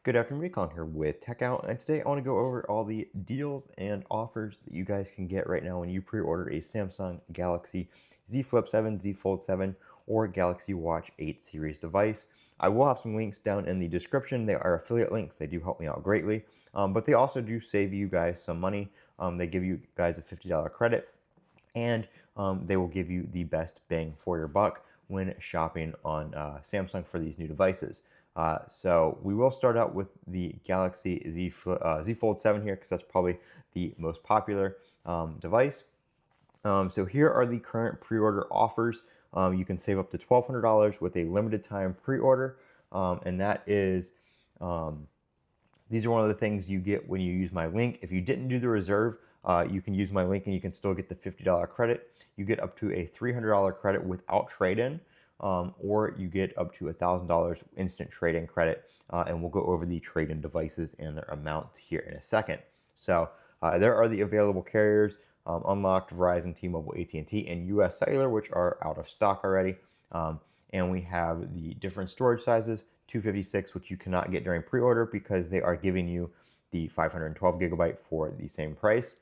Good afternoon, Recon here with Techout, and today I want to go over all the deals and offers that you guys can get right now when you pre-order a Samsung Galaxy Z Flip 7, Z Fold 7, or Galaxy Watch 8 series device. I will have some links down in the description. They are affiliate links. They do help me out greatly, but they also do save you guys some money. They give you guys a $50 credit, and they will give you the best bang for your buck when shopping on Samsung for these new devices. So we will start out with the Galaxy Z Fold 7 here because that's probably the most popular device. So here are the current pre-order offers. You can save up to $1,200 with a limited time pre-order, and that is these are one of the things you get when you use my link. If you didn't do the reserve, you can use my link and you can still get the $50 credit. You get up to a $300 credit without trade-in, or you get up to $1,000 instant trade-in credit. And we'll go over the trade-in devices and their amounts here in a second. So there are the available carriers: Unlocked, Verizon, T-Mobile, AT&T, and US Cellular, which are out of stock already. And we have the different storage sizes: 256, which you cannot get during pre-order because they are giving you the 512 gigabyte for the same price,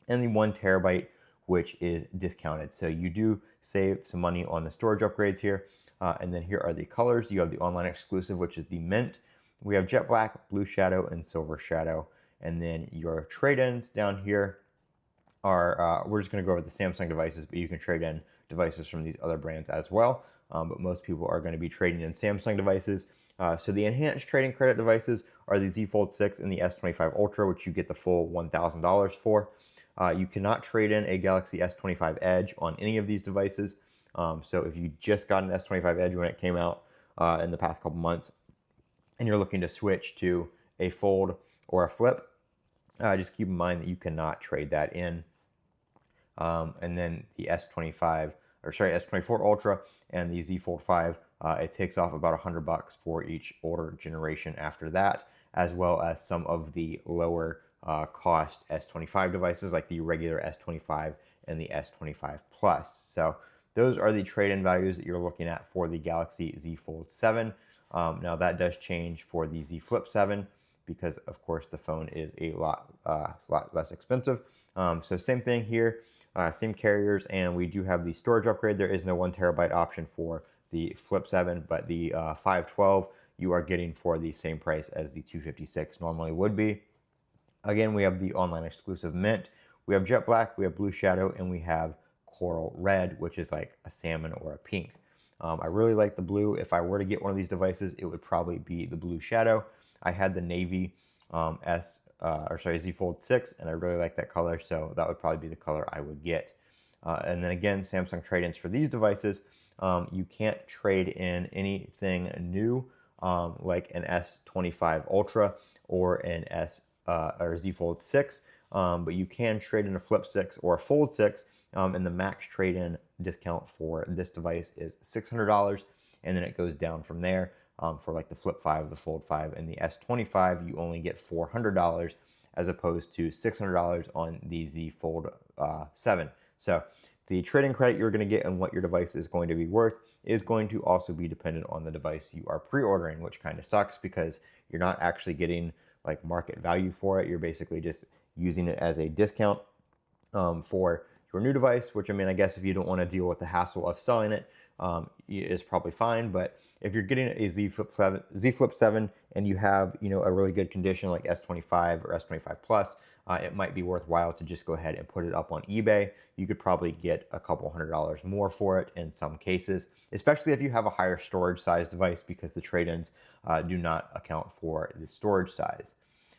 and the 1 terabyte, which is discounted. So you do save some money on the storage upgrades here. And then here are the colors. You have the online exclusive, which is the mint. We have jet black, blue shadow, and silver shadow. And then your trade-ins down here are, we're just going to go over the Samsung devices, but you can trade in devices from these other brands as well. But most people are going to be trading in Samsung devices. So the enhanced trading credit devices are the Z Fold 6 and the S25 Ultra, which you get the full $1,000 for. You cannot trade in a Galaxy S25 Edge on any of these devices. So if you just got an S25 Edge when it came out in the past couple months, and you're looking to switch to a Fold or a Flip, just keep in mind that you cannot trade that in. And then the S24 Ultra and the Z Fold 5, it takes off about $100 for each older generation after that, as well as some of the lower cost S25 devices like the regular S25 and the S25 Plus. So those are the trade-in values that you're looking at for the Galaxy Z Fold 7. Now that does change for the Z Flip 7 because, of course, the phone is a lot less expensive. So same thing here, same carriers, and we do have the storage upgrade. There is no 1 terabyte option for the Flip 7, but the 512 you are getting for the same price as the 256 normally would be. Again, we have the online exclusive mint. We have jet black, we have blue shadow, and we have coral red, which is like a salmon or a pink. I really like the blue. If I were to get one of these devices, it would probably be the blue shadow. I had the navy Z Fold 6, and I really like that color, so that would probably be the color I would get. And then again, Samsung trade-ins for these devices, you can't trade in anything new like an S25 Ultra or an Z Fold 6, but you can trade in a Flip 6 or a Fold 6, and the max trade-in discount for this device is $600, and then it goes down from there. For like the Flip 5, the Fold 5, and the S25, you only get $400 as opposed to $600 on the Z Fold 7. So the trade-in credit you're going to get and what your device is going to be worth is going to also be dependent on the device you are pre-ordering, which kind of sucks because you're not actually getting like market value for it. You're basically just using it as a discount for your new device, which, I mean, I guess if you don't want to deal with the hassle of selling it, is probably fine. But if you're getting a Z Flip 7 and you have, a really good condition like S25 or S25 Plus, it might be worthwhile to just go ahead and put it up on eBay. You could probably get a couple $100 more for it in some cases, especially if you have a higher storage size device, because the trade-ins do not account for the storage size.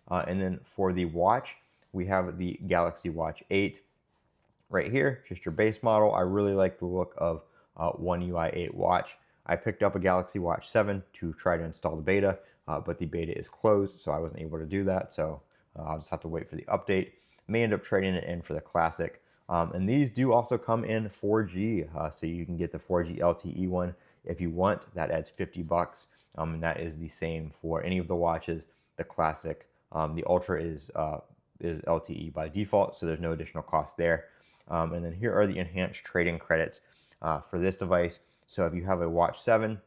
And then for the watch, we have the Galaxy Watch 8 right here, just your base model. I really like the look of One UI 8 watch. I picked up a Galaxy Watch 7 to try to install the beta, but the beta is closed, so I wasn't able to do that. So I'll just have to wait for the update. May end up trading it in for the Classic. And these do also come in 4G, so you can get the 4G LTE one if you want. That adds $50, and that is the same for any of the watches. The Classic, the Ultra is LTE by default, so there's no additional cost there. And then here are the enhanced trading credits for this device. So if you have a Watch 7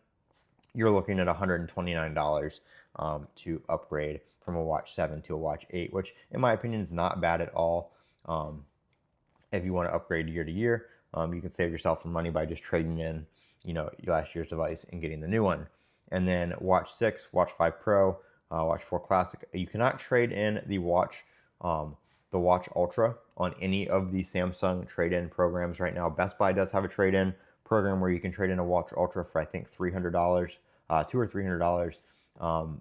you're looking at $129 to upgrade from a Watch 7 to a Watch 8, which in my opinion is not bad at all. If you want to upgrade year to year, you can save yourself some money by just trading in, your last year's device and getting the new one. And then Watch 6, Watch 5 Pro, Watch 4 Classic. You cannot trade in the Watch Ultra on any of the Samsung trade-in programs right now. Best Buy does have a trade-in program where you can trade in a Watch Ultra for I think $300, $200 or $300.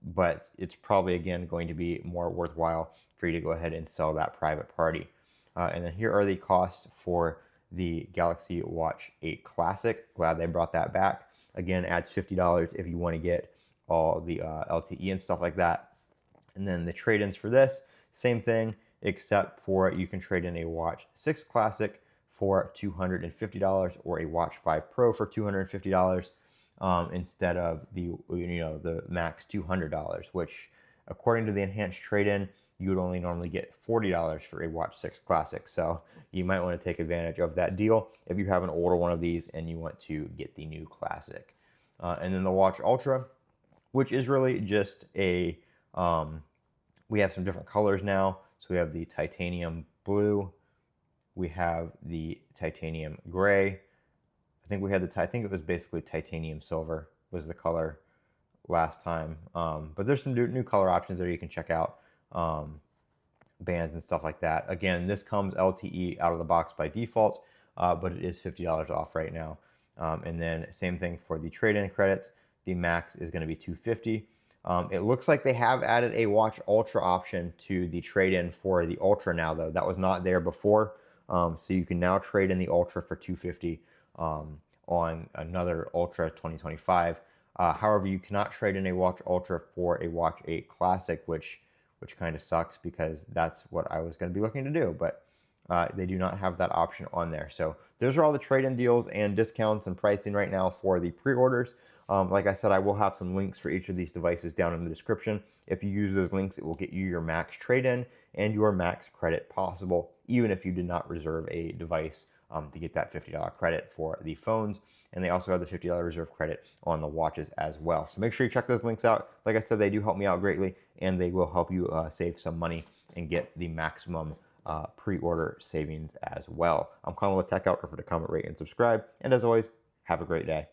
But it's probably again going to be more worthwhile for you to go ahead and sell that private party. And then here are the costs for the Galaxy Watch 8 Classic. Glad they brought that back. Again, adds $50 if you want to get all the LTE and stuff like that. And then the trade-ins for this, same thing, except for you can trade in a Watch 6 Classic for $250 or a Watch 5 Pro for $250 instead of the max $200, which according to the enhanced trade-in, you would only normally get $40 for a Watch 6 Classic. So you might want to take advantage of that deal if you have an older one of these and you want to get the new Classic. And then the Watch Ultra, which is really just a, we have some different colors now. So we have the titanium blue, we have the titanium gray. I think we had I think it was basically titanium silver was the color last time. But there's some new color options there you can check out. Bands and stuff like that. Again, this comes LTE out of the box by default, but it is $50 off right now. And then same thing for the trade-in credits. The max is going to be $250. It looks like they have added a Watch Ultra option to the trade-in for the Ultra now, though. That was not there before. So you can now trade in the Ultra for $250 on another Ultra 2025. However, you cannot trade in a Watch Ultra for a Watch 8 Classic, which kind of sucks because that's what I was going to be looking to do. But they do not have that option on there. So those are all the trade-in deals and discounts and pricing right now for the pre-orders. Like I said, I will have some links for each of these devices down in the description. If you use those links, it will get you your max trade-in and your max credit possible, even if you did not reserve a device to get that $50 credit for the phones. And they also have the $50 reserve credit on the watches as well. So make sure you check those links out. Like I said, they do help me out greatly, and they will help you save some money and get the maximum pre-order savings as well. I'm Colin with Techout. Remember to comment, rate, and subscribe. And as always, have a great day.